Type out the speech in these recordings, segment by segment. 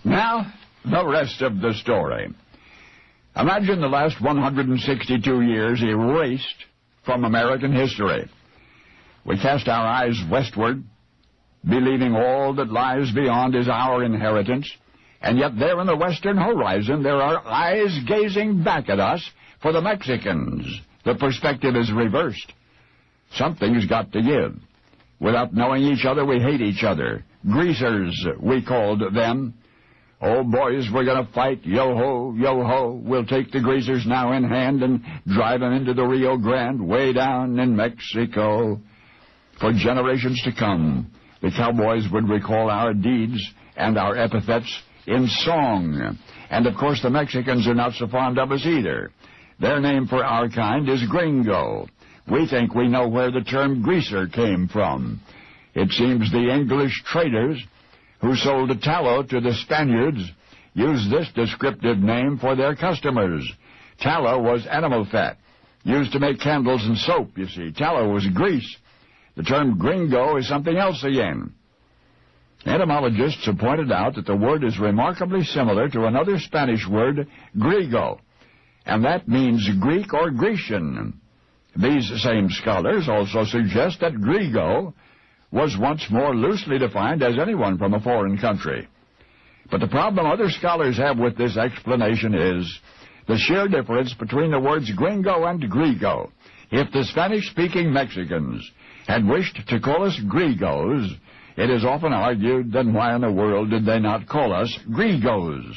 Now, the rest of the story. Imagine the last 162 years erased from American history. We cast our eyes westward, believing all that lies beyond is our inheritance, and yet there in the western horizon there are eyes gazing back at us for the Mexicans. The perspective is reversed. Something's got to give. Without knowing each other, we hate each other. Greasers, we called them. Oh, boys, we're going to fight. Yo-ho, yo-ho. We'll take the greasers now in hand and drive them into the Rio Grande, way down in Mexico. For generations to come, the cowboys would recall our deeds and our epithets in song. And, of course, the Mexicans are not so fond of us either. Their name for our kind is gringo. We think we know where the term greaser came from. It seems the English traders who sold tallow to the Spaniards used this descriptive name for their customers. Tallow was animal fat, used to make candles and soap, you see. Tallow was grease. The term gringo is something else again. Etymologists have pointed out that the word is remarkably similar to another Spanish word, griego, and that means Greek or Grecian. These same scholars also suggest that griego was once more loosely defined as anyone from a foreign country. But the problem other scholars have with this explanation is the sheer difference between the words gringo and griego. If the Spanish-speaking Mexicans had wished to call us grigos, it is often argued, then why in the world did they not call us grigos?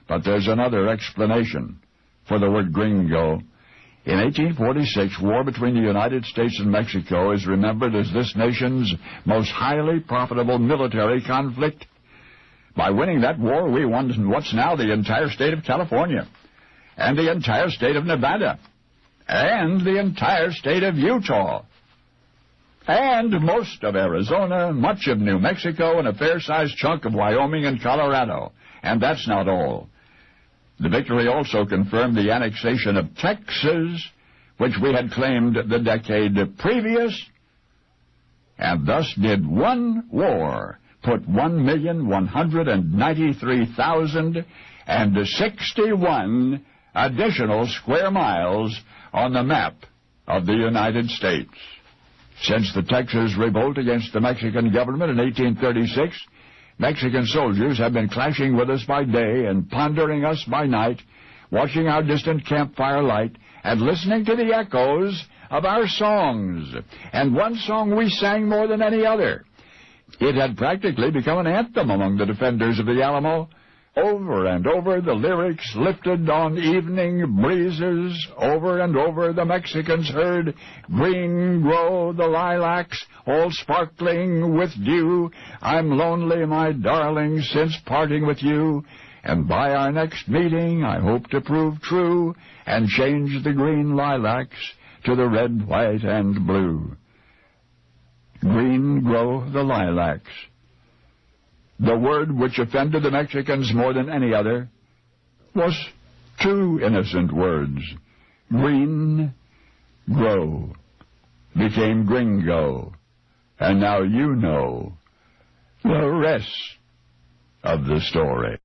But there's another explanation for the word gringo. In 1846, war between the United States and Mexico is remembered as this nation's most highly profitable military conflict. By winning that war, we won what's now the entire state of California, and the entire state of Nevada, and the entire state of Utah, and most of Arizona, much of New Mexico, and a fair-sized chunk of Wyoming and Colorado. And that's not all. The victory also confirmed the annexation of Texas, which we had claimed the decade previous, and thus did one war put 1,193,061 additional square miles on the map of the United States. Since the Texas revolt against the Mexican government in 1836, Mexican soldiers have been clashing with us by day and pondering us by night, watching our distant campfire light and listening to the echoes of our songs. And one song we sang more than any other. It had practically become an anthem among the defenders of the Alamo. Over and over the lyrics lifted on evening breezes. Over and over the Mexicans heard, green grow the lilacs, all sparkling with dew. I'm lonely, my darling, since parting with you. And by our next meeting I hope to prove true and change the green lilacs to the red, white, and blue. Green grow the lilacs. The word which offended the Mexicans more than any other was two innocent words. Green, grow, became gringo, and now you know the rest of the story.